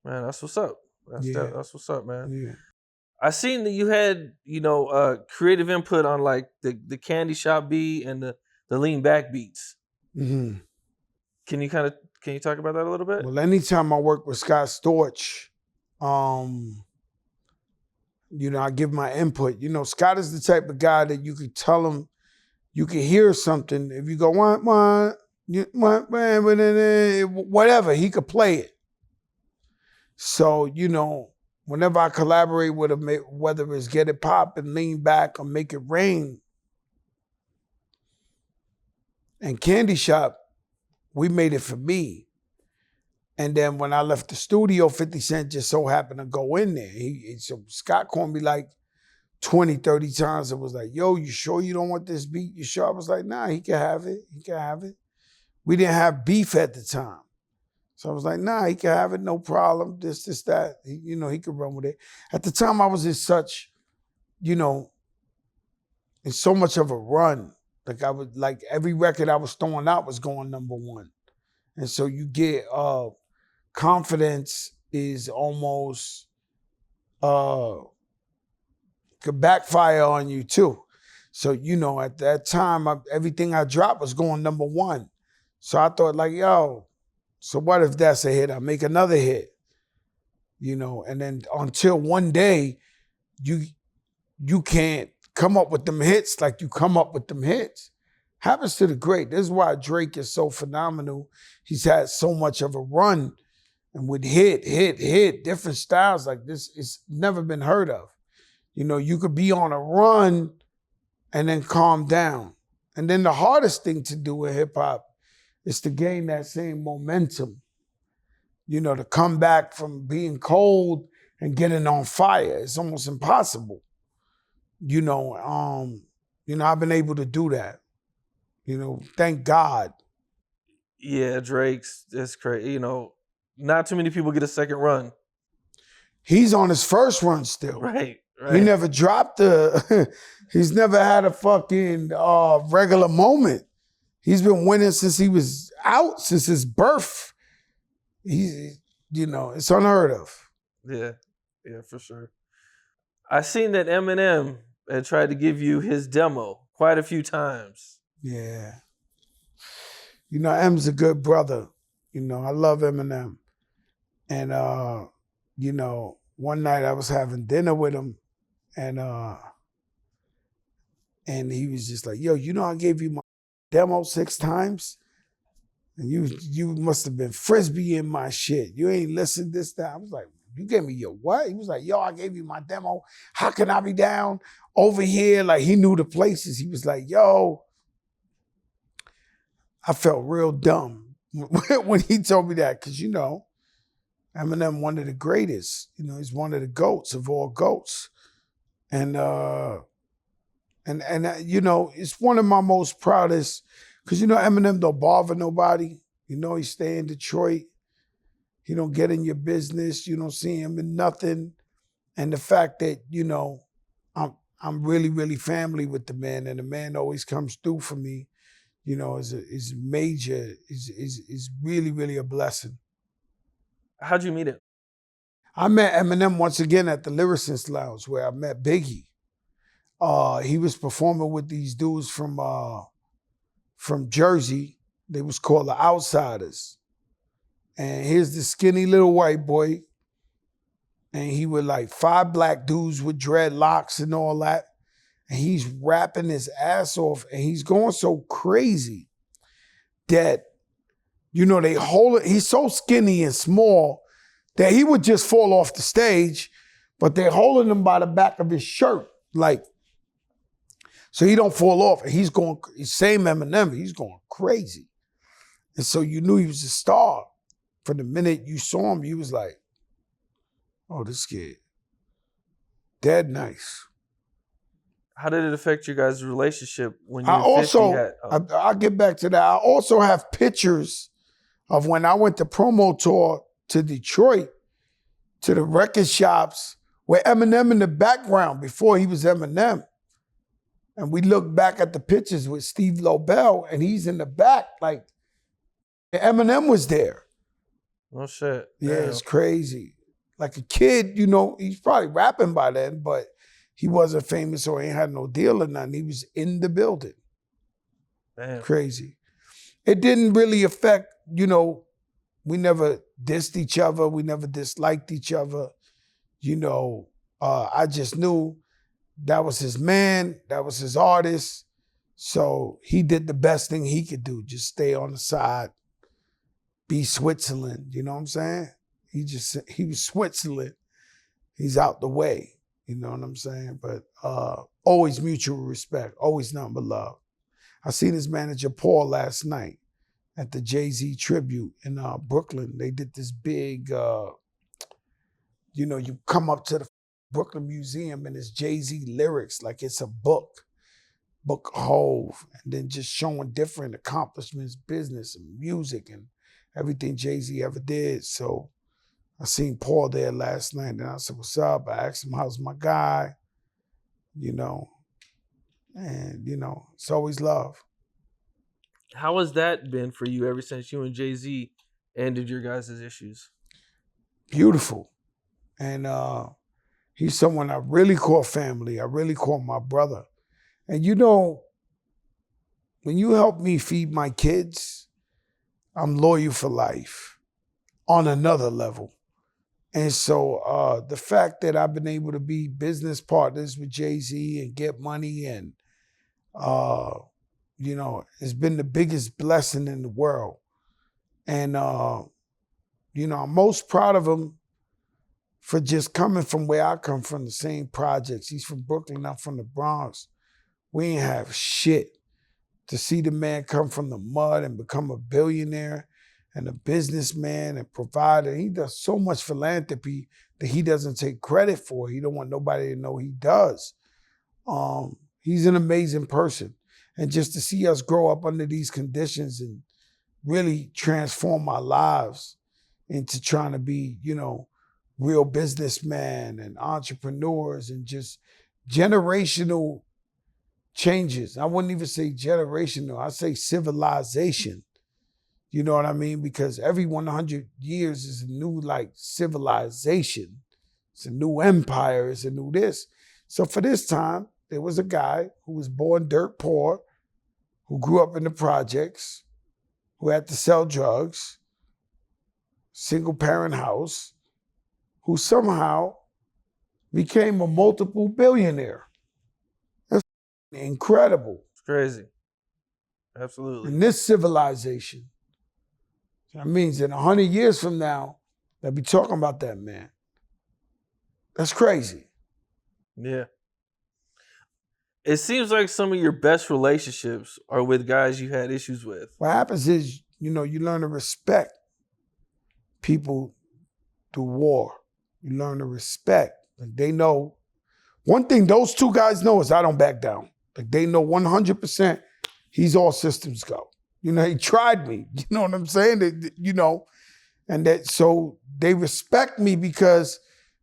Man, that's what's up. Yeah, That's what's up, man. yeah. I seen that you had, creative input on like the candy shop beat and the lean back beats. Hmm. Can you can you talk about that a little bit? Well, anytime I work with Scott Storch, um, I give my input. Scott is the type of guy that you could tell him, you could hear something. If you go, whatever, he could play it. So, whenever I collaborate with him, whether it's Get It Pop and Lean Back or Make It Rain and Candy Shop, we made it for me. And then when I left the studio, 50 Cent just so happened to go in there. So Scott called me like 20, 30 times and was like, yo, you sure you don't want this beat? You sure? I was like, nah, he can have it. He can have it. We didn't have beef at the time. So I was like, nah, he can have it, no problem. This, that. He could run with it. At the time, I was in such, in so much of a run. Like every record I was throwing out was going number one. And so you get confidence is almost could backfire on you too. So, at that time, everything I dropped was going number one. So I thought like, yo, so what if that's a hit? I make another hit, and then until one day you can't come up with them hits like you come up with them hits. Happens to the great. This is why Drake is so phenomenal. He's had so much of a run and would hit, different styles like this. It's never been heard of. You could be on a run and then calm down. And then the hardest thing to do in hip hop is to gain that same momentum, to come back from being cold and getting on fire. It's almost impossible. I've been able to do that. Thank God. Yeah, Drake's that's crazy. Not too many people get a second run. He's on his first run still. Right. He never dropped he's never had a fucking regular moment. He's been winning since he was out, since his birth. It's unheard of. Yeah, for sure. I seen that Eminem had tried to give you his demo quite a few times. Yeah. M's a good brother. I love Eminem. And one night I was having dinner with him and he was just like, yo, I gave you my demo 6 times? And you must have been frisbeeing my shit. You ain't listened this, that. I was like, you gave me your what? He was like, yo, I gave you my demo. How can I be down over here? Like, he knew the places. He was like, yo. I felt real dumb when he told me that because, Eminem, one of the greatest. He's one of the GOATs of all GOATs. And it's one of my most proudest because, Eminem don't bother nobody. He stay in Detroit. He don't get in your business. You don't see him in nothing. And the fact that, I'm really, really family with the man and the man always comes through for me, is major, is really, really a blessing. How'd you meet him? I met Eminem once again at the Lyricist Lounge where I met Biggie. He was performing with these dudes from Jersey. They was called the Outsiders. And here's the skinny little white boy. And he with like 5 black dudes with dreadlocks and all that. And he's rapping his ass off and he's going so crazy that, they hold it. He's so skinny and small that he would just fall off the stage, but they're holding him by the back of his shirt, like, so he don't fall off. And he's going, same Eminem, he's going crazy. And so you knew he was a star. From the minute you saw him, you was like, oh, this kid, dead nice. How did it affect your guys' relationship when you I'll get back to that. I also have pictures of when I went to promo tour to Detroit, to the record shops, where Eminem in the background before he was Eminem. And we look back at the pictures with Steve Lobel, and he's in the back, like Eminem was there. Oh shit. Yeah, Damn. it's crazy. Like a kid, he's probably rapping by then, but he wasn't famous or ain't had no deal or nothing. He was in the building. Damn. Crazy. It didn't really affect, we never dissed each other. We never disliked each other. I just knew that was his man. That was his artist. So he did the best thing he could do. Just stay on the side, be Switzerland. You know what I'm saying? He was Switzerland. He's out the way. You know what I'm saying? But always mutual respect, always nothing but love. I seen his manager Paul last night at the Jay-Z tribute in Brooklyn. They did this big, you come up to the Brooklyn Museum and it's Jay-Z lyrics like it's a book Hove, and then just showing different accomplishments, business and music and everything Jay-Z ever did. So I seen Paul there last night and I said, what's up? I asked him, how's my guy? And it's always love. How has that been for you ever since you and Jay-Z ended your guys' issues? Beautiful. And he's someone I really call family. I really call my brother. And when you help me feed my kids, I'm loyal for life on another level. And so the fact that I've been able to be business partners with Jay-Z and get money and, it's been the biggest blessing in the world. And, I'm most proud of him for just coming from where I come from, the same projects. He's from Brooklyn, I'm from the Bronx. We ain't have shit. To see the man come from the mud and become a billionaire and a businessman and provider. He does so much philanthropy that he doesn't take credit for. He don't want nobody to know he does. He's an amazing person. And just to see us grow up under these conditions and really transform our lives into trying to be, real businessmen and entrepreneurs and just generational changes. I wouldn't even say generational. I say civilization. You know what I mean? Because every 100 years is a new civilization. It's a new empire. It's a new this. So for this time, there was a guy who was born dirt poor, who grew up in the projects, who had to sell drugs, single parent house, who somehow became a multiple billionaire. That's incredible. It's crazy. Absolutely. In this civilization. That means in 100 years from now, they'll be talking about that man. That's crazy. Yeah. It seems like some of your best relationships are with guys you had issues with. What happens is, you learn to respect people through war. You learn to respect. Like they know, one thing those two guys know is I don't back down. Like they know 100% he's all systems go. He tried me. You know what I'm saying? And that so they respect me because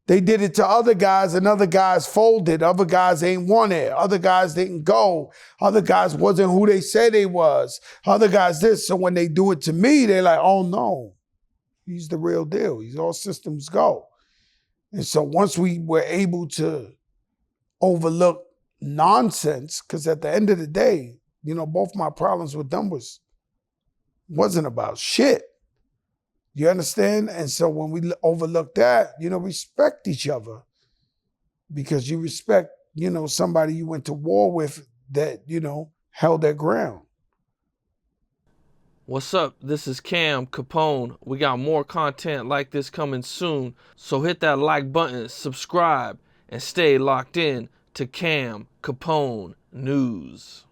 they did it to other guys and other guys folded. Other guys ain't want it. Other guys didn't go. Other guys wasn't who they said they was. Other guys this. So when they do it to me, they're like, oh no, he's the real deal. He's all systems go. And so once we were able to overlook nonsense, because at the end of the day, both my problems with them wasn't about shit. You understand? And so when we overlook that, respect each other. Because you respect, somebody you went to war with that, held their ground. What's up? This is Cam Capone. We got more content like this coming soon. So hit that like button, subscribe, and stay locked in to Cam Capone News.